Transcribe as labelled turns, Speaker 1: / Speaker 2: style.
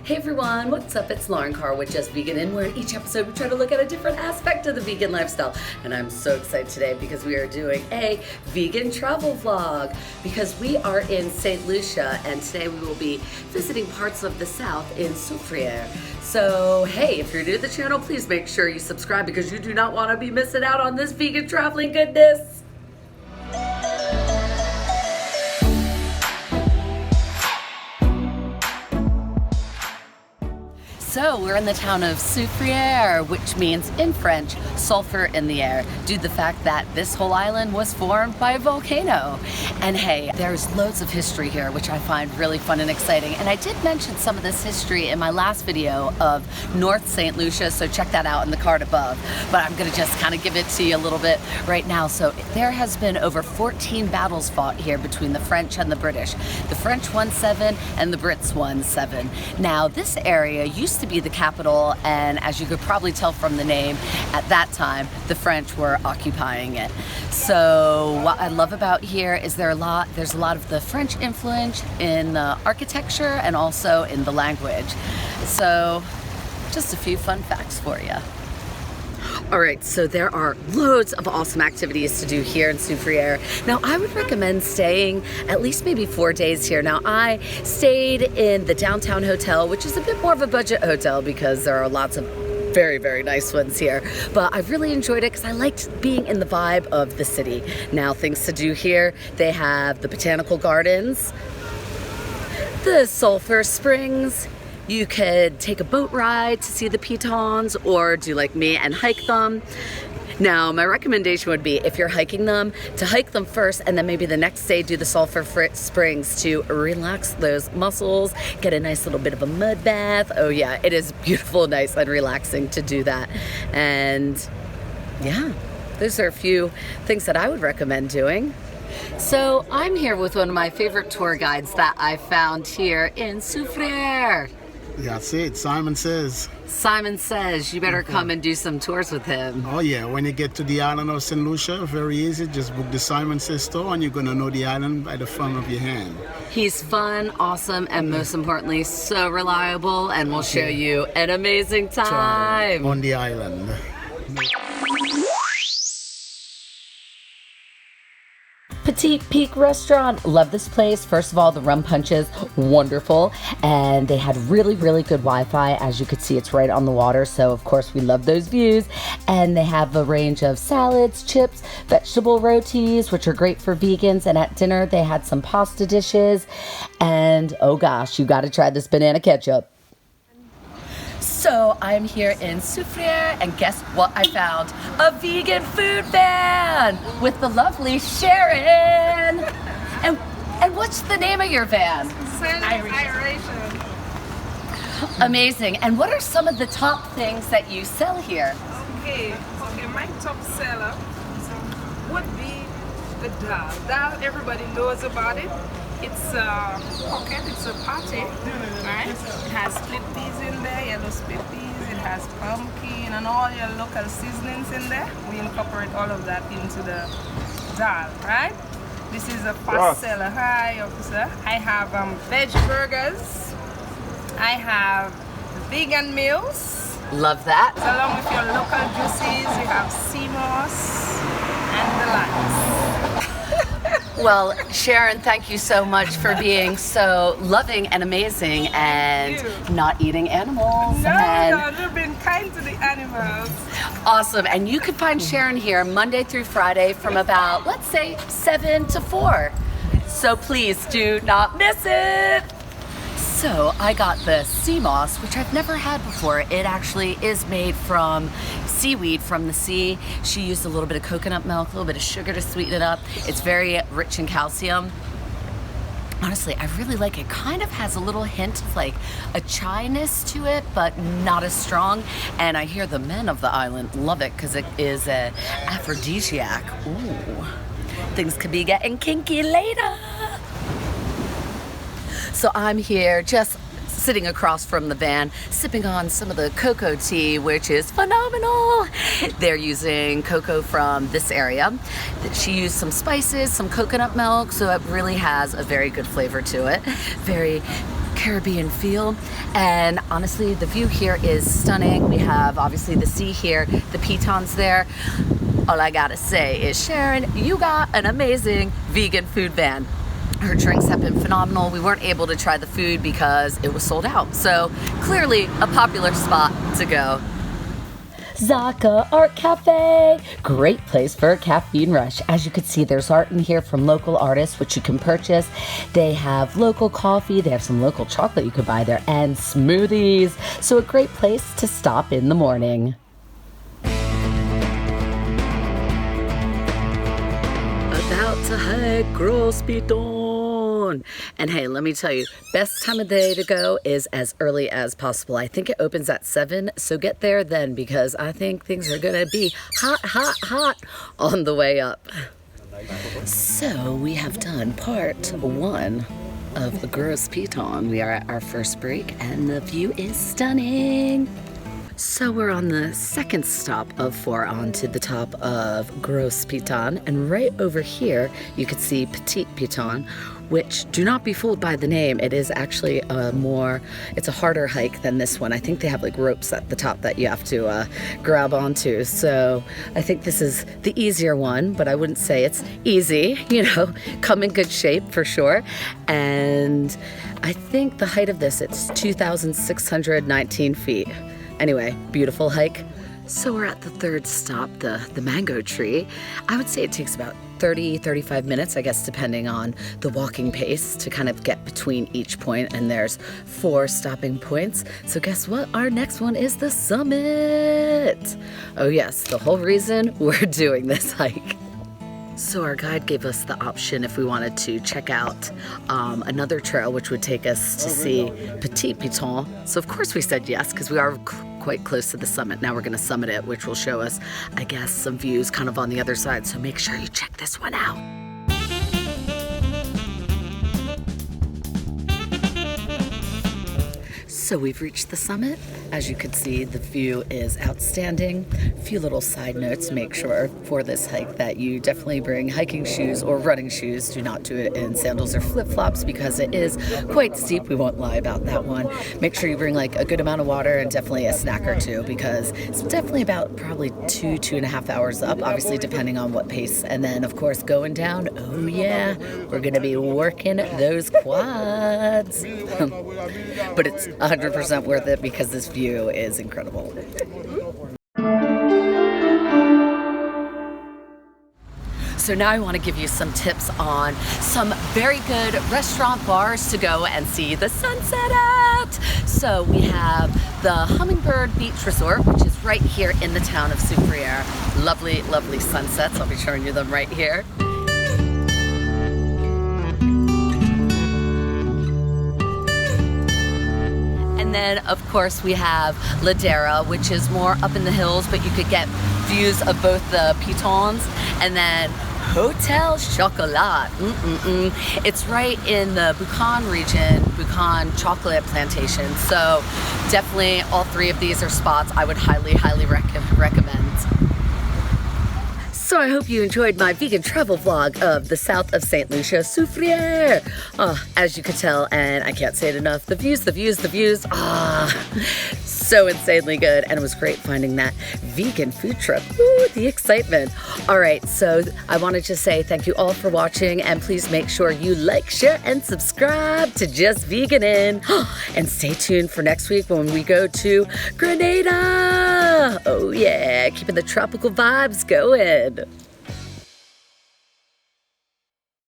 Speaker 1: Hey everyone, what's up? It's Lauren Carr with Just Veganin, where in each episode we try to look at a different aspect of the vegan lifestyle. And I'm so excited today because we are doing a vegan travel vlog because we are in St. Lucia and today we will be visiting parts of the south in Soufriere. So hey, if you're new to the channel, please make sure you subscribe because you do not want to be missing out on this vegan traveling goodness. So we're in the town of Soufriere, which means in French, sulfur in the air, due to the fact that this whole island was formed by a volcano. And hey, there's loads of history here, which I find really fun and exciting. And I did mention some of this history in my last video of North St. Lucia, so check that out in the card above. But I'm gonna just kind of give it to you a little bit right now. So there has been over 14 battles fought here between the French and the British. The French won 7 and the Brits won 7. Now this area used to be the capital, and as you could probably tell from the name, at that time the French were occupying it. So what I love about here is there's a lot of the French influence in the architecture and also in the language. So just a few fun facts for you. All right, so there are loads of awesome activities to do here in Soufriere. Now, I would recommend staying at least maybe 4 days here. Now, I stayed in the downtown hotel, which is a bit more of a budget hotel because there are lots of very, very nice ones here. But I really enjoyed it because I liked being in the vibe of the city. Now, things to do here, they have the botanical gardens, the sulfur springs. You could take a boat ride to see the Pitons or do like me and hike them. Now, my recommendation would be if you're hiking them, to hike them first and then maybe the next day do the sulfur springs to relax those muscles, get a nice little bit of a mud bath. Oh yeah, it is beautiful, nice and relaxing to do that. And yeah, those are a few things that I would recommend doing. So I'm here with one of my favorite tour guides that I found here in Soufriere.
Speaker 2: That's it. Simon says.
Speaker 1: Simon says you better come and do some tours with him.
Speaker 2: Oh yeah, when you get to the island of St. Lucia, very easy. Just book the Simon Says store and you're going to know the island by the front of your hand.
Speaker 1: He's fun, awesome, and most importantly, so reliable, and will show you an amazing time
Speaker 2: on the island.
Speaker 1: Petite Peak Restaurant. Love this place. First of all, the rum punches, wonderful. And they had really, really good Wi-Fi. As you could see, it's right on the water. So of course we love those views. And they have a range of salads, chips, vegetable rotis, which are great for vegans. And at dinner, they had some pasta dishes. And oh gosh, you got to try this banana ketchup. So I'm here in Soufriere, and guess what I found? A vegan food van with the lovely Sharon. And what's the name of your van?
Speaker 3: Irish.
Speaker 1: Amazing. And what are some of the top things that you sell here?
Speaker 3: Okay, my top seller would be the dal. Dal, everybody knows about it. It's a pocket, it's a patty, right? It has split peas in there, yellow split peas, it has pumpkin and all your local seasonings in there. We incorporate all of that into the dal, right? This is a fast seller. Hi, officer. I have veg burgers. I have vegan meals.
Speaker 1: Love that.
Speaker 3: So along with your local juices, you have sea moss and the likes.
Speaker 1: Well, Sharon, thank you so much for being so loving and amazing and not eating animals.
Speaker 3: No, you've been kind to the animals.
Speaker 1: Awesome. And you can find Sharon here Monday through Friday from about, let's say, 7 to 4. So please do not miss it. So I got the sea moss, which I've never had before. It actually is made from seaweed from the sea. She used a little bit of coconut milk, a little bit of sugar to sweeten it up. It's very rich in calcium. Honestly, I really like it. Kind of has a little hint of like a chai-ness to it, but not as strong. And I hear the men of the island love it because it is an aphrodisiac. Ooh, things could be getting kinky later. So I'm here just sitting across from the van, sipping on some of the cocoa tea, which is phenomenal. They're using cocoa from this area. She used some spices, some coconut milk, so it really has a very good flavor to it. Very Caribbean feel. And honestly, the view here is stunning. We have obviously the sea here, the Pitons there. All I gotta say is, Sharon, you got an amazing vegan food van. Her drinks have been phenomenal. We weren't able to try the food because it was sold out. So clearly a popular spot to go. Zaka Art Cafe, great place for a caffeine rush. As you can see, there's art in here from local artists, which you can purchase. They have local coffee, they have some local chocolate you could buy there, and smoothies. So a great place to stop in the morning. About to hike Gros Pitons. And hey, let me tell you, best time of day to go is as early as possible. I think it opens at 7, so get there then, because I think things are gonna be hot, hot, hot on the way up. So we have done part 1 of the Gros Pitons. We are at our first break and the view is stunning. So we're on the second stop of 4 onto the top of Gros Pitons, and right over here you can see Petit Pitons, which, do not be fooled by the name, it is actually it's a harder hike than this one. I think they have like ropes at the top that you have to grab onto. So I think this is the easier one, but I wouldn't say it's easy, you know, come in good shape for sure. And I think the height of this, it's 2,619 feet. Anyway, beautiful hike. So we're at the third stop, the mango tree. I would say it takes about 30-35 minutes, I guess, depending on the walking pace to kind of get between each point, and there's 4 stopping points. So guess what? Our next one is the summit. Oh yes, the whole reason we're doing this hike. So our guide gave us the option if we wanted to check out another trail, which would take us to see Petit Pitons. So of course we said yes, because we are quite close to the summit. Now we're going to summit it, which will show us, I guess, some views kind of on the other side. So make sure you check this one out. So we've reached the summit. As you can see, the view is outstanding. A few little side notes: make sure for this hike that you definitely bring hiking shoes or running shoes. Do not do it in sandals or flip-flops because it is quite steep. We won't lie about that one. Make sure you bring like a good amount of water and definitely a snack or two, because it's definitely about probably 2.5 hours up, obviously depending on what pace. And then of course going down, oh yeah, we're gonna be working those quads. But it's 100% worth it because this view is incredible. So now I want to give you some tips on some very good restaurant bars to go and see the sunset at. So we have the Hummingbird Beach Resort, which is right here in the town of Soufriere. Lovely, lovely sunsets. I'll be showing you them right here. And then, of course, we have Ladera, which is more up in the hills, but you could get views of both the Pitons. And then Hotel Chocolat. It's right in the Buchan region, Buchan chocolate plantation. So definitely all 3 of these are spots I would highly, highly recommend. So I hope you enjoyed my vegan travel vlog of the south of St. Lucia, Soufriere. Oh, as you could tell, and I can't say it enough, the views, the views, the views. So insanely good. And it was great finding that vegan food truck. Ooh, the excitement. All right, so I wanted to say thank you all for watching, and please make sure you like, share, and subscribe to Just Veganin. And stay tuned for next week when we go to Grenada. Oh yeah, keeping the tropical vibes going.